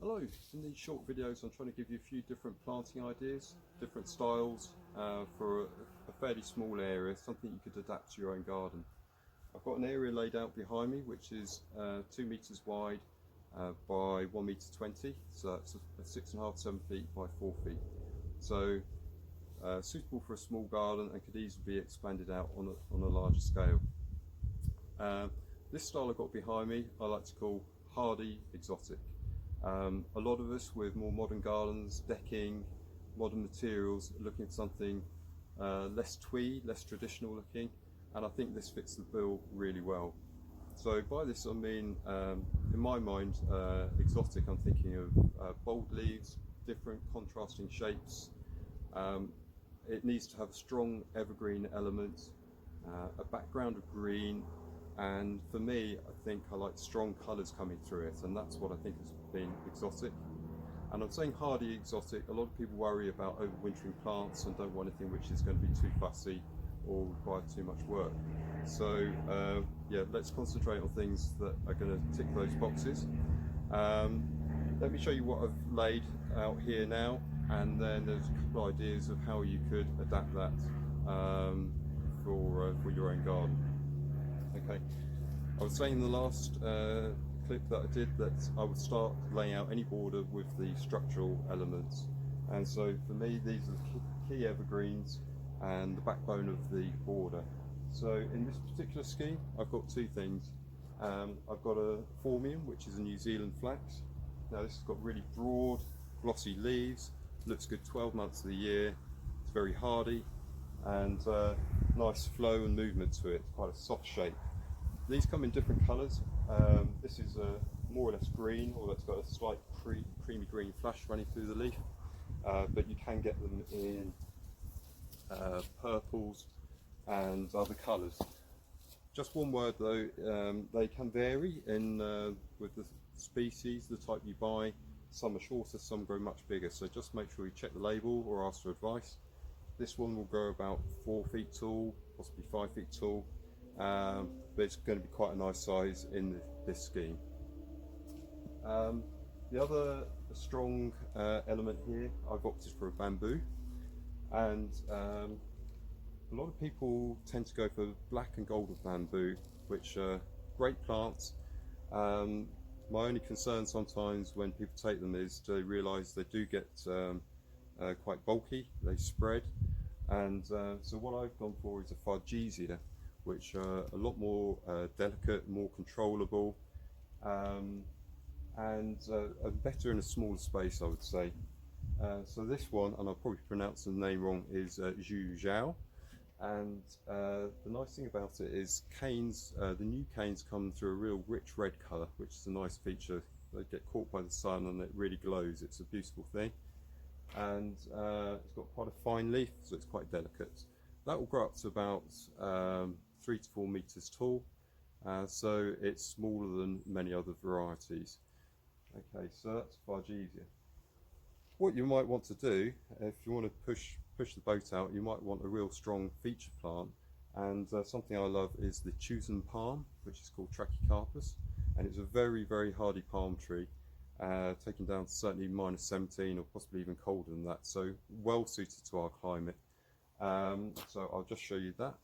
Hello, in these short videos I'm trying to give you a few different planting ideas, different styles for a fairly small area, something you could adapt to your own garden. I've got an area laid out behind me which is 2 metres wide by 1 metre 20, so that's 6.5, 7 feet by 4 feet. So suitable for a small garden and could easily be expanded out on a larger scale. This style I've got behind me I like to call hardy exotic. A lot of us with more modern gardens, decking, modern materials, are looking for something less twee, less traditional looking, and I think this fits the bill really well. So by this I mean, in my mind, exotic, I'm thinking of bold leaves, different contrasting shapes. It needs to have a strong evergreen element, a background of green, and for me, I think I like strong colours coming through it, and that's what I think has been exotic. And I'm saying hardy exotic, a lot of people worry about overwintering plants and don't want anything which is going to be too fussy or require too much work. So yeah, let's concentrate on things that are going to tick those boxes. Let me show you what I've laid out here now, and then there's a couple of ideas of how you could adapt that for your own garden. Okay, I was saying in the last clip that I did that I would start laying out any border with the structural elements, and so for me these are the key evergreens and the backbone of the border. So in this particular scheme I've got two things. I've got a Phormium, which is a New Zealand flax. Now this has got really broad glossy leaves, looks good 12 months of the year, it's very hardy and nice flow and movement to it, quite a soft shape. These come in different colours. This is more or less green, although it's got a slight creamy green flash running through the leaf, but you can get them in purples and other colours. Just one word though, they can vary in with the species, the type you buy. Some are shorter, some grow much bigger, so just make sure you check the label or ask for advice. This one will grow about 4 feet tall, possibly 5 feet tall, but it's going to be quite a nice size in this scheme. The other strong element here, I've opted for a bamboo, and a lot of people tend to go for black and golden bamboo, which are great plants. My only concern sometimes when people take them is they realise they do get quite bulky, they spread, and so what I've gone for is a Fargesia, which are a lot more delicate, more controllable, and are better in a smaller space, I would say. So this one, and I'll probably pronounce the name wrong, is Zhu Zhao, and the nice thing about it is canes, the new canes come through a real rich red colour, which is a nice feature. They get caught by the sun and it really glows. It's a beautiful thing, and it's got quite a fine leaf, so it's quite delicate. That will grow up to about 3 to 4 metres tall, so it's smaller than many other varieties. Okay, so that's Fargesia. What you might want to do, if you want to push the boat out, you might want a real strong feature plant, and something I love is the Chusan palm, which is called Trachycarpus, and it's a very hardy palm tree, taken down to certainly -17 or possibly even colder than that, so well suited to our climate. So I'll just show you that.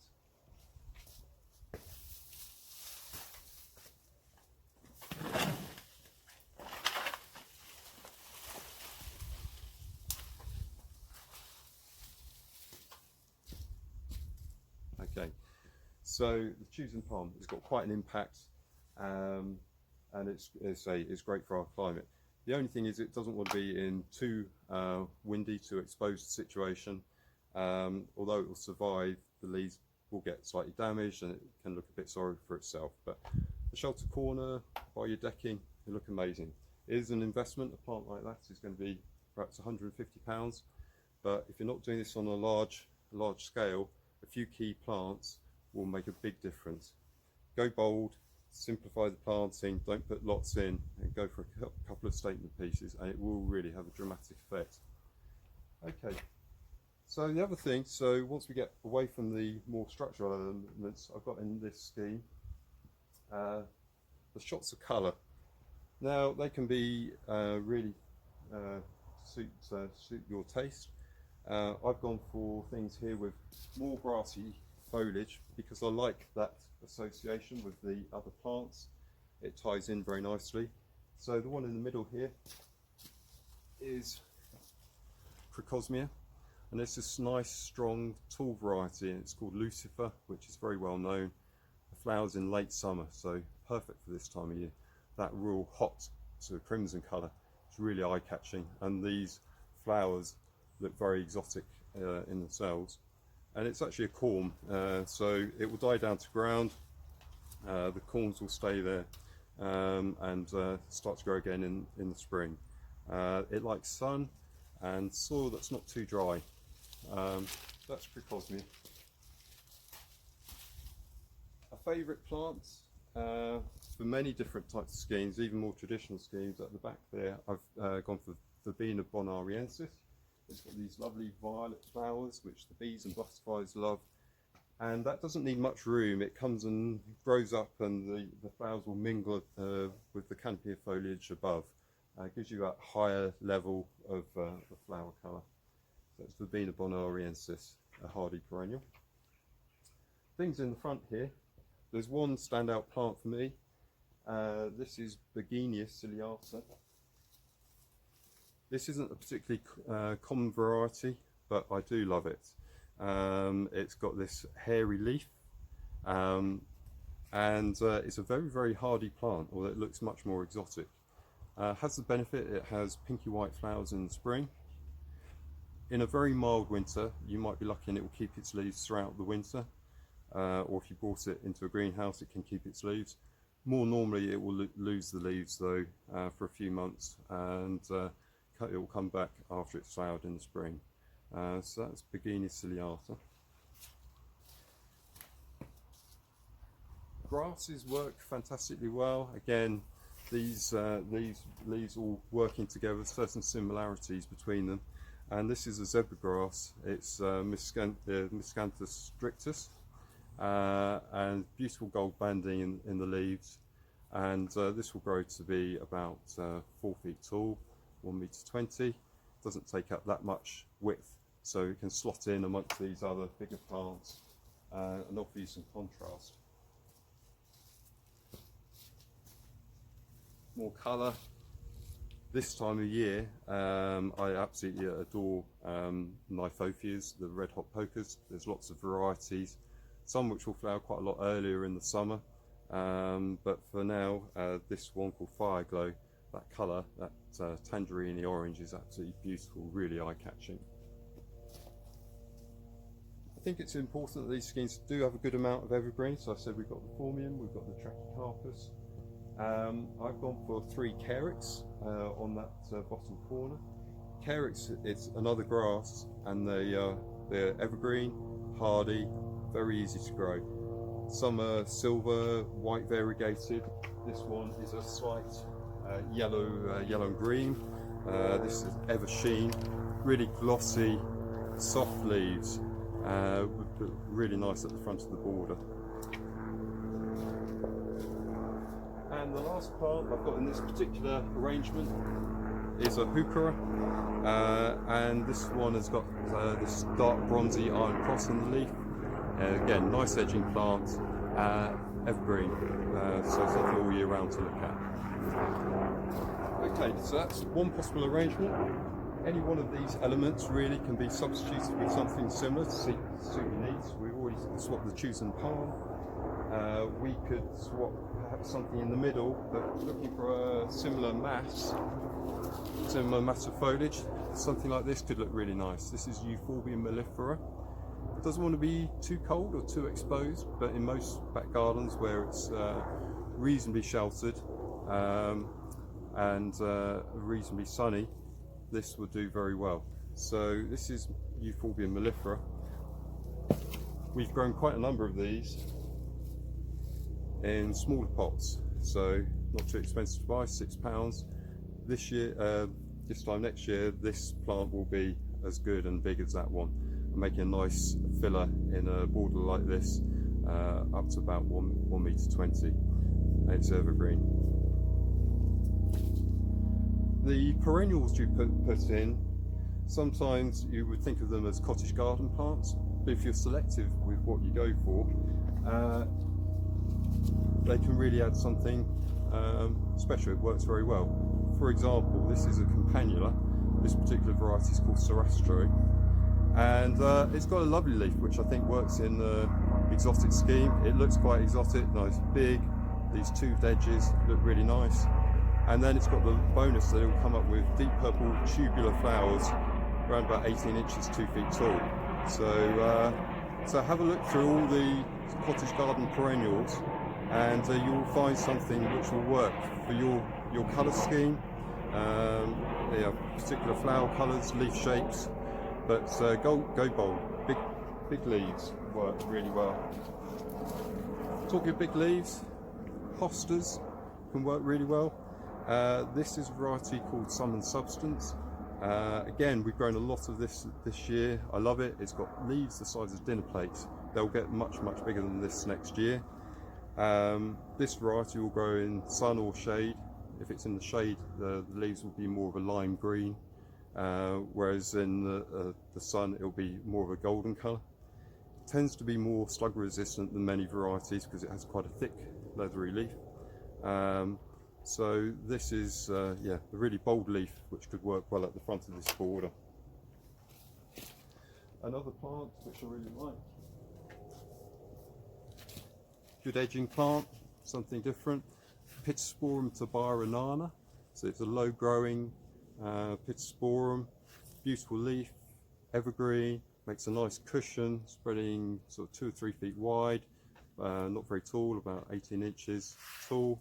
Okay, so the Chusan palm has got quite an impact, and it's great for our climate. The only thing is it doesn't want to be in too windy, too exposed situation. Although it will survive, the leaves will get slightly damaged and it can look a bit sorry for itself. But the shelter corner by your decking, they look amazing. It is an investment. A plant like that is going to be perhaps £150, but if you're not doing this on a large scale, a few key plants will make a big difference. Go bold, simplify the planting, don't put lots in, and go for a couple of statement pieces, and it will really have a dramatic effect. Okay, so the other thing, so once we get away from the more structural elements, I've got in this scheme the shots of colour. Now they can be really suit your taste. I've gone for things here with more grassy foliage because I like that association with the other plants. It ties in very nicely. So the one in the middle here is Crocosmia, and it's this nice strong tall variety, and it's called Lucifer, which is very well known. The flowers in late summer, so perfect for this time of year. That real hot sort of crimson colour is really eye-catching, and these flowers look very exotic in themselves. And it's actually a corm, so it will die down to ground. The corms will stay there and start to grow again in the spring. It likes sun and soil that's not too dry. That's Crocosmia. A favourite plant for many different types of schemes, even more traditional schemes. At the back there, I've gone for Verbena bonariensis. It's got these lovely violet flowers which the bees and butterflies love, and that doesn't need much room. It comes and grows up, and the flowers will mingle with the canopy of foliage above. It gives you that higher level of flower colour. So it's Verbena bonariensis, a hardy perennial. Things in the front here, there's one standout plant for me. This is Bergenia ciliata. This isn't a particularly common variety, but I do love it. It's got this hairy leaf, and it's a very, very hardy plant, although it looks much more exotic. Has the benefit, it has pinky white flowers in the spring. In a very mild winter, you might be lucky and it will keep its leaves throughout the winter. Or if you brought it into a greenhouse, it can keep its leaves. More normally, it will lose the leaves though for a few months, and it will come back after it's flowered in the spring. So that's Bergenia ciliata. Grasses work fantastically well. Again, these leaves all working together, certain similarities between them. And this is a zebra grass. It's Miscanthus strictus, and beautiful gold banding in the leaves. And this will grow to be about 4 feet tall, 1.20 m. Doesn't take up that much width, so it can slot in amongst these other bigger plants and offer you some contrast. More colour. This time of year, I absolutely adore Kniphophias, the red hot pokers. There's lots of varieties, some which will flower quite a lot earlier in the summer, but for now, this one called Fireglow, that colour, that tangerine orange, is absolutely beautiful, really eye-catching. I think it's important that these schemes do have a good amount of evergreen. So I said we've got the Phormium, we've got the Trachycarpus. I've gone for 3 Carex on that bottom corner. Carex is another grass, and they're evergreen, hardy, very easy to grow. Some are silver, white variegated. This one is a slight yellow and green. This is Eversheen, really glossy, soft leaves, really nice at the front of the border. And the last plant I've got in this particular arrangement is a Heuchera, and this one has got this dark bronzy iron cross in the leaf. Again, nice edging plant, evergreen, so something all year round to look at. Okay, so that's one possible arrangement. Any one of these elements really can be substituted with something similar to suit your needs. We've already swapped the Chusson palm. We could swap perhaps something in the middle, but looking for a similar mass of foliage. Something like this could look really nice. This is Euphorbia mellifera. It doesn't want to be too cold or too exposed, but in most back gardens where it's reasonably sheltered and reasonably sunny, this would do very well. So this is Euphorbia mellifera. We've grown quite a number of these in smaller pots, so not too expensive to buy, £6. This year, this time next year, this plant will be as good and big as that one. I'm making a nice filler in a border like this, up to about 1.20 m. It's evergreen. The perennials you put in, sometimes you would think of them as cottage garden plants, but if you're selective with what you go for, they can really add something special. It works very well. For example, this is a campanula. This particular variety is called Sarastro, and it's got a lovely leaf which I think works in the exotic scheme. It looks quite exotic, nice big, these toothed edges look really nice, and then it's got the bonus that it will come up with deep purple tubular flowers around about 18 inches, 2 feet tall. So have a look through all the cottage garden perennials, and you'll find something which will work for your colour scheme, particular flower colours, leaf shapes, but go bold. Big leaves work really well. Talking of big leaves, hostas can work really well. This is a variety called Sum and Substance. Again, we've grown a lot of this year. I love it. It's got leaves the size of dinner plates. They'll get much bigger than this next year. This variety will grow in sun or shade. If it's in the shade, the leaves will be more of a lime green, whereas in the sun it'll be more of a golden colour. It tends to be more slug resistant than many varieties because it has quite a thick leathery leaf. So this is a really bold leaf which could work well at the front of this border. Another plant which I really like, good edging plant, something different, Pittosporum tabarinana. So it's a low growing Pittosporum, beautiful leaf, evergreen, makes a nice cushion, spreading sort of 2 or 3 feet wide, not very tall, about 18 inches tall.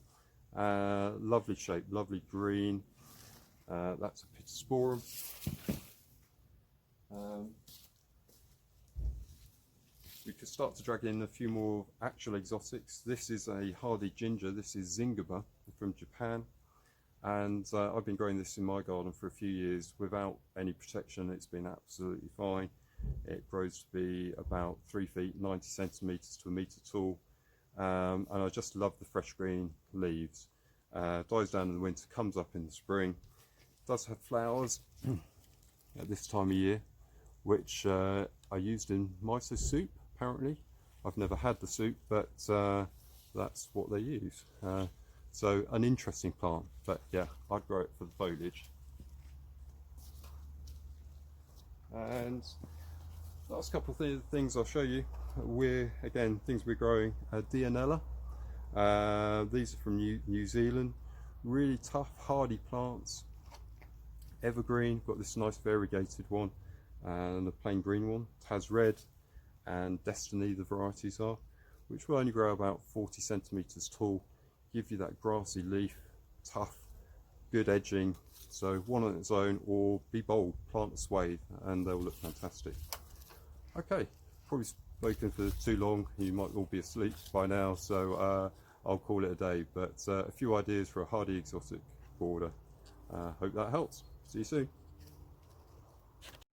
Lovely shape, lovely green. That's a Pittosporum. We could start to drag in a few more actual exotics. This is a hardy ginger. This is Zingaba from Japan, and I've been growing this in my garden for a few years without any protection. It's been absolutely fine. It grows to be about 3 feet 90 centimeters to a meter tall, and I just love the fresh green leaves. Dies down in the winter, comes up in the spring. Does have flowers at this time of year, which I used in miso soup. Apparently, I've never had the soup, but that's what they use. So an interesting plant, but yeah, I'd grow it for the foliage. And last couple of things I'll show you. Things we're growing. Dianella. These are from New Zealand. Really tough, hardy plants. Evergreen. Got this nice variegated one, and a plain green one. Tas Red and Destiny, the varieties are, which will only grow about 40 centimeters tall. Give you that grassy leaf, tough, good edging. So one on its own, or be bold, plant a swathe, and they'll look fantastic. Okay, probably spoken for too long. You might all be asleep by now, so I'll call it a day. But a few ideas for a hardy exotic border. Hope that helps. See you soon.